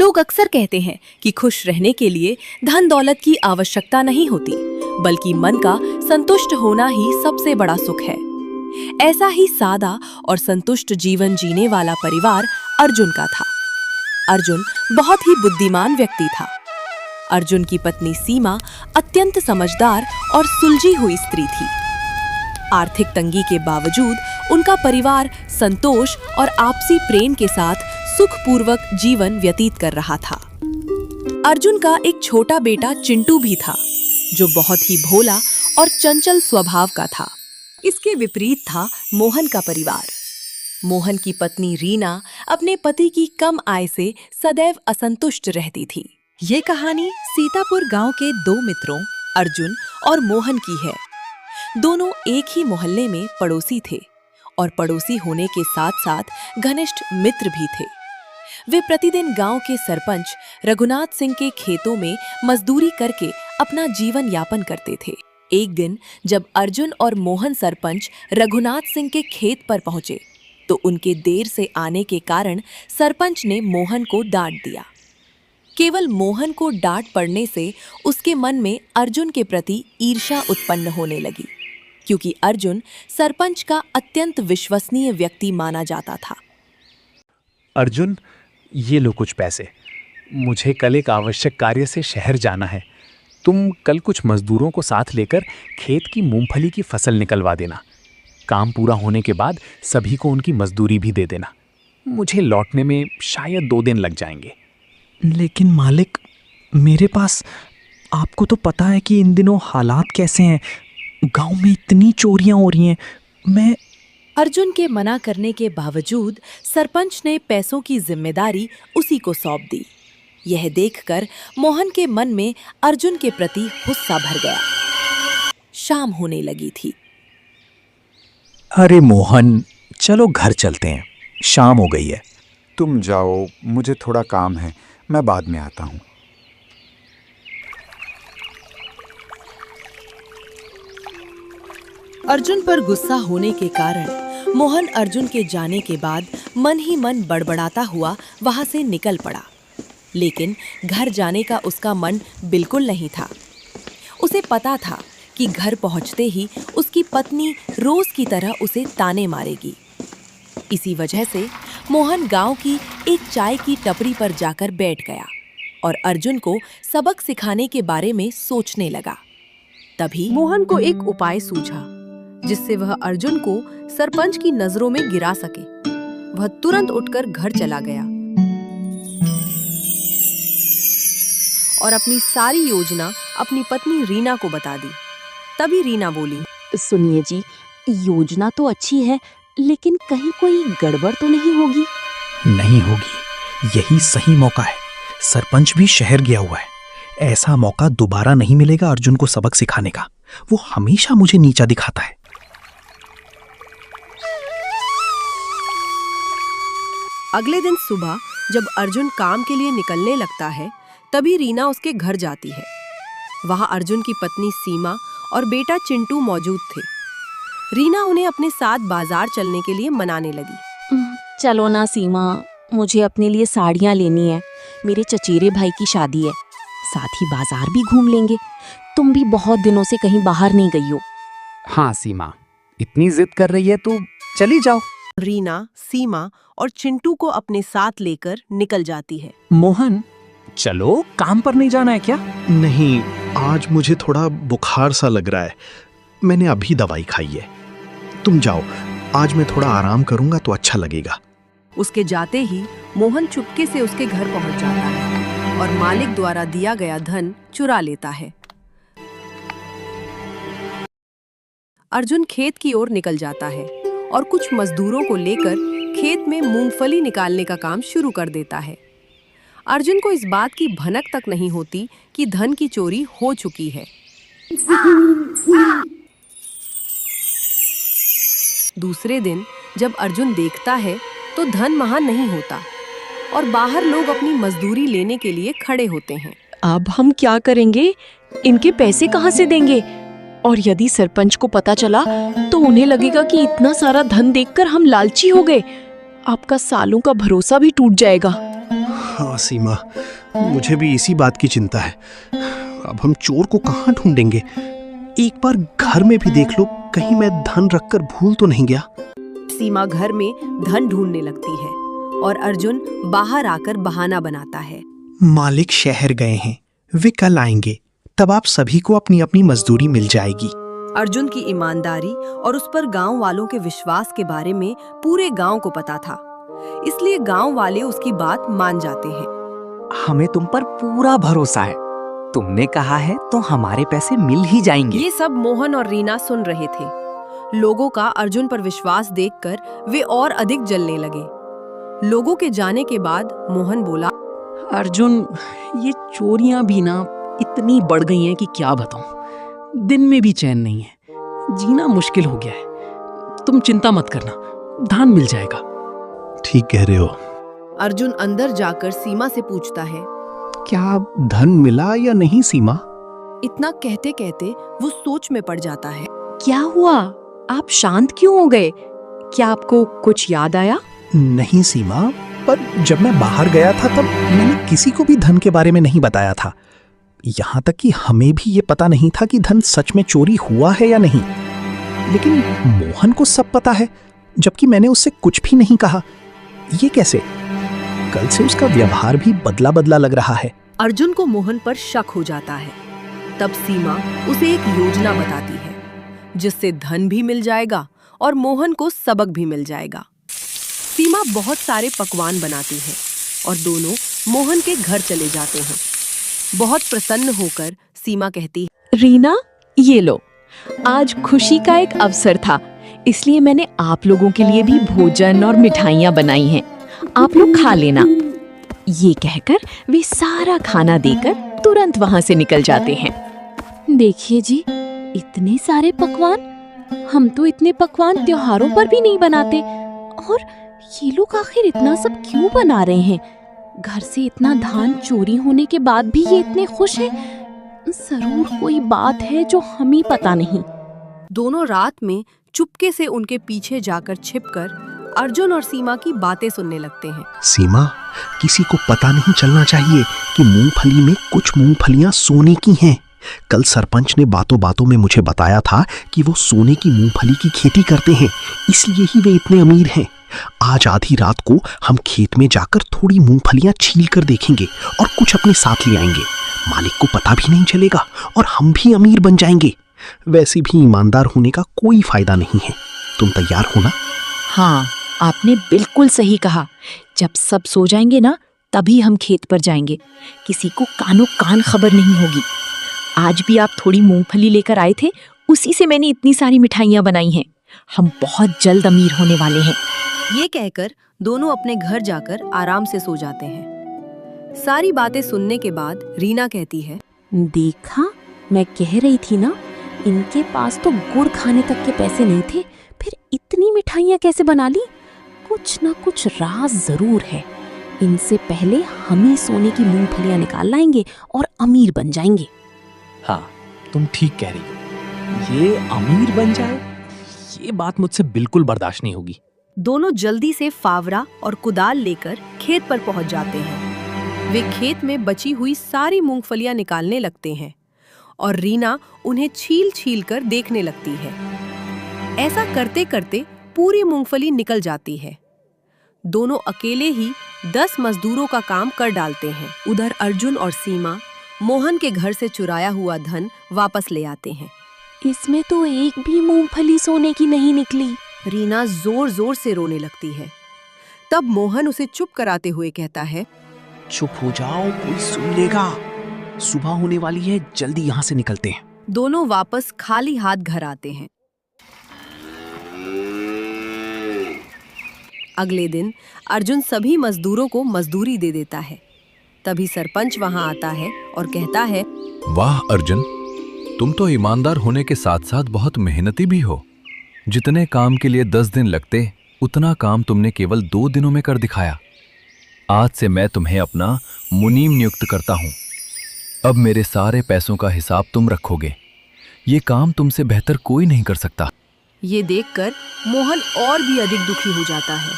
लोग अक्सर कहते हैं कि खुश रहने के लिए धन दौलत की आवश्यकता नहीं होती, बल्कि मन का संतुष्ट होना ही सबसे बड़ा सुख है। ऐसा ही सादा और संतुष्ट जीवन जीने वाला परिवार अर्जुन का था। अर्जुन बहुत ही बुद्धिमान व्यक्ति था। अर्जुन की पत्नी सीमा अत्यंत समझदार और सुलझी हुई स्त्री थी। आर्थिक तंगी के बावजूद उनका परिवार संतोष और आपसी प्रेम के साथ सुखपूर्वक जीवन व्यतीत कर रहा था। अर्जुन का एक छोटा बेटा चिंटू भी था, जो बहुत ही भोला और चंचल स्वभाव का था। इसके विपरीत था मोहन का परिवार। मोहन की पत्नी रीना अपने पति की कम आय से सदैव असंतुष्ट रहती थी। ये कहानी सीतापुर गांव के दो मित्रों अर्जुन और मोहन की है। दोनों एक ही मोहल्ले में पड़ोसी थे और पड़ोसी होने के साथ साथ घनिष्ठ मित्र भी थे। वे प्रतिदिन गांव के सरपंच रघुनाथ सिंह के खेतों में मजदूरी करके अपना जीवन यापन करते थे। एक दिन जब अर्जुन और मोहन सरपंच रघुनाथ सिंह के खेत पर पहुंचे, तो उनके देर से आने के कारण सरपंच ने मोहन को डांट दिया। केवल मोहन को डांट पड़ने से उसके मन में अर्जुन के प्रति ईर्ष्या उत्पन्न होने लगी, क्योंकि अर्जुन सरपंच का अत्यंत विश्वसनीय व्यक्ति माना जाता था। अर्जुन, ये लो कुछ पैसे। मुझे कल एक आवश्यक कार्य से शहर जाना है। तुम कल कुछ मजदूरों को साथ लेकर खेत की मूंगफली की फसल निकलवा देना। काम पूरा होने के बाद सभी को उनकी मजदूरी भी दे देना। मुझे लौटने में शायद 2 दिन लग जाएंगे। लेकिन मालिक, मेरे पास, आपको तो पता है कि इन दिनों हालात कैसे हैं। गांव में इतनी चोरियां हो रही हैं। मैं अर्जुन के मना करने के बावजूद सरपंच ने पैसों की जिम्मेदारी उसी को सौंप दी। यह देखकर मोहन के मन में अर्जुन के प्रति गुस्सा भर गया। शाम होने लगी थी। अरे मोहन, चलो घर चलते हैं, शाम हो गई है। तुम जाओ, मुझे थोड़ा काम है, मैं बाद में आता हूँ। अर्जुन पर गुस्सा होने के कारण मोहन अर्जुन के जाने के बाद मन ही मन बड़बड़ाता हुआ वहां से निकल पड़ा। लेकिन घर जाने का उसका मन बिल्कुल नहीं था। उसे पता था कि घर पहुंचते ही उसकी पत्नी रोज की तरह उसे ताने मारेगी। इसी वजह से मोहन गांव की एक चाय की टपरी पर जाकर बैठ गया और अर्जुन को सबक सिखाने के बारे में सोचने लगा। तभी मोहन को एक उपाय सूझा, जिससे वह अर्जुन को सरपंच की नजरों में गिरा सके। वह तुरंत उठकर घर चला गया और अपनी सारी योजना अपनी पत्नी रीना को बता दी। तभी रीना बोली, सुनिए जी, योजना तो अच्छी है, लेकिन कहीं कोई गड़बड़ तो नहीं होगी? नहीं होगी, यही सही मौका है। सरपंच भी शहर गया हुआ है। ऐसा मौका दोबारा नहीं मिलेगा अर्जुन को सबक सिखाने का। वो हमेशा मुझे नीचा दिखाता है। अगले दिन सुबह जब अर्जुन काम के लिए निकलने लगता है, तभी रीना उसके घर जाती है। वहां अर्जुन की पत्नी सीमा और बेटा चिंटू मौजूद थे। रीना उन्हें अपने साथ बाजार चलने के लिए मनाने लगी। चलो ना सीमा, मुझे अपने लिए साड़ियाँ लेनी है। मेरे चचेरे भाई की शादी है, साथ ही बाजार भी घूम लेंगे। तुम भी बहुत दिनों से कहीं बाहर नहीं गई हो। हाँ सीमा, इतनी जिद कर रही है तो चली जाओ। रीना सीमा और चिंटू को अपने साथ लेकर निकल जाती है। मोहन, चलो, काम पर नहीं जाना है क्या? नहीं, आज मुझे थोड़ा बुखार सा लग रहा है। मैंने अभी दवाई खाई है। तुम जाओ, आज मैं थोड़ा आराम करूंगा तो अच्छा लगेगा। उसके जाते ही मोहन चुपके से उसके घर पहुंच जाता है और मालिक द्वारा दिया गया धन चुरा लेता है। अर्जुन खेत की ओर निकल जाता है और कुछ मजदूरों को लेकर खेत में मूंगफली निकालने का काम शुरू कर देता है। अर्जुन को इस बात की भनक तक नहीं होती कि धन की चोरी हो चुकी है। दूसरे दिन जब अर्जुन देखता है तो धन वहां नहीं होता और बाहर लोग अपनी मजदूरी लेने के लिए खड़े होते हैं। अब हम क्या करेंगे? इनके पैसे कहाँ से देंगे? और यदि सरपंच को पता चला तो उन्हें लगेगा कि इतना सारा धन देखकर हम लालची हो गए। आपका सालों का भरोसा भी टूट जाएगा। हाँ सीमा, मुझे भी इसी बात की चिंता है। अब हम चोर को कहाँ ढूंढेंगे? एक बार घर में भी देख लो, कहीं मैं धन रखकर भूल तो नहीं गया। सीमा घर में धन ढूंढने लगती है और अर्जुन बाहर आकर बहाना बनाता है। मालिक शहर गए हैं, वे कल आएंगे, तब आप सभी को अपनी अपनी मजदूरी मिल जाएगी। अर्जुन की ईमानदारी और उस पर गांव वालों के विश्वास के बारे में पूरे गांव को पता था, इसलिए गांव वाले उसकी बात मान जाते हैं। हमें तुम पर पूरा भरोसा है। तुमने कहा है तो हमारे पैसे मिल ही जाएंगे। ये सब मोहन और रीना सुन रहे थे। लोगों का अर्जुन पर विश्वास देखकर वे और अधिक जलने लगे। लोगों के जाने के बाद मोहन बोला, अर्जुन, ये चोरियां भी ना इतनी बढ़ गई हैं कि क्या बताऊं। दिन में भी चैन नहीं है, जीना मुश्किल हो गया है। तुम चिंता मत करना, धान मिल जाएगा। ठीक कह रहे हो। अर्जुन अंदर जाकर सीमा से पूछता है। क्या धन मिला या नहीं सीमा? इतना कहते कहते वो सोच में पड़ जाता है। क्या हुआ? आप शांत क्यों हो गए? क्या आपको कुछ याद आया? नहीं सीमा, पर जब मैं बाहर गया था तब मैंने किसी को भी धन के बारे में नहीं बताया था। यहाँ तक कि हमें भी ये पता नहीं था कि धन सच में चोरी हुआ है या नहीं। लेकिन मोहन को सब पता है, जबकि मैंने उससे कुछ भी नहीं कहा। ये कैसे? कल से उसका व्यवहार भी बदला बदला लग रहा है। अर्जुन को मोहन पर शक हो जाता है। तब सीमा उसे एक योजना बताती है, जिससे धन भी मिल जाएगा और मोहन को सबक भी मिल जाएगा। सीमा बहुत सारे पकवान बनाती है और दोनों मोहन के घर चले जाते हैं। बहुत प्रसन्न होकर सीमा कहती है, रीना, ये लो, आज खुशी का एक अवसर था, इसलिए मैंने आप लोगों के लिए भी भोजन और मिठाइयाँ बनाई हैं। आप लोग खा लेना। ये कहकर वे सारा खाना देकर तुरंत वहाँ से निकल जाते हैं। देखिए जी, इतने सारे पकवान, हम तो इतने पकवान त्योहारों पर भी नहीं बनाते, और ये लोग आखिर इतना सब क्यों बना रहे हैं? घर से इतना धान चोरी होने के बाद भी ये इतने खुश हैं। जरूर कोई बात है जो हमें पता नहीं। दोनों रात में चुपके से उनके पीछे जाकर छिपकर अर्जुन और सीमा की बातें सुनने लगते हैं। सीमा, किसी को पता नहीं चलना चाहिए कि मूंगफली में कुछ मूंगफलियां सोने की हैं। कल सरपंच ने बातों बातों में मुझे बताया था कि वो सोने की मूंगफली की खेती करते हैं, इसलिए ही वे इतने अमीर हैं। आज आधी रात को हम खेत में जाकर थोड़ी मूंगफलियां छील कर देखेंगे और कुछ अपने साथ ले आएंगे। मालिक को पता भी नहीं चलेगा और हम भी अमीर बन जाएंगे। वैसे भी ईमानदार होने का कोई फायदा नहीं है। तुम तैयार हो ना? हाँ, आपने बिल्कुल सही कहा। जब सब सो जाएंगे ना, तभी हम खेत पर जाएंगे। किसी को कानो कान खबर नहीं होगी। आज भी आप थोड़ी मूंगफली लेकर आए थे, उसी से मैंने इतनी सारी मिठाइयाँ बनाई हैं। हम बहुत जल्द अमीर होने वाले हैं। ये कहकर दोनों अपने घर जाकर आराम से सो जाते हैं। सारी बातें सुनने के बाद रीना कहती है, देखा, मैं कह रही थी ना, इनके पास तो गुड़ खाने तक के पैसे नहीं थे, फिर इतनी मिठाइयाँ कैसे बना ली? कुछ ना कुछ राज जरूर है। इनसे पहले हम ही सोने की मूंगफलियाँ निकाल लाएंगे और अमीर बन जाएंगे। हाँ, तुम ठीक कह रही हो। ये अमीर बन जाए, ये बात मुझसे बिल्कुल बर्दाश्त नहीं होगी। दोनों जल्दी से फावड़ा और कुदाल लेकर खेत पर पहुंच जाते हैं। वे खेत में बची हुई सारी मूंगफलियां निकालने लगते हैं और रीना उन्हें छील छील कर देखने लगती है। ऐसा करते करते पूरी मूंगफली निकल जाती है। दोनों अकेले ही 10 मजदूरों का काम कर डालते हैं। उधर अर्जुन और सीमा मोहन के घर से चुराया हुआ धन वापस ले आते हैं। इसमें तो एक भी मूंगफली सोने की नहीं निकली। रीना जोर जोर से रोने लगती है। तब मोहन उसे चुप कराते हुए कहता है, चुप हो जाओ, कोई सुन लेगा। सुबह होने वाली है, जल्दी यहाँ से निकलते हैं। दोनों वापस खाली हाथ घर आते हैं। अगले दिन अर्जुन सभी मजदूरों को मजदूरी दे देता है। तभी सरपंच वहां आता है और कहता है, वाह अर्जुन, तुम तो ईमानदार होने के साथ साथ बहुत मेहनती भी हो। जितने काम के लिए 10 दिन लगते, उतना काम तुमने केवल 2 दिनों में कर दिखाया। आज से मैं तुम्हें अपना मुनीम नियुक्त करता हूं। अब मेरे सारे पैसों का हिसाब तुम रखोगे। ये काम तुमसे बेहतर कोई नहीं कर सकता। ये देखकर मोहन और भी अधिक दुखी हो जाता है।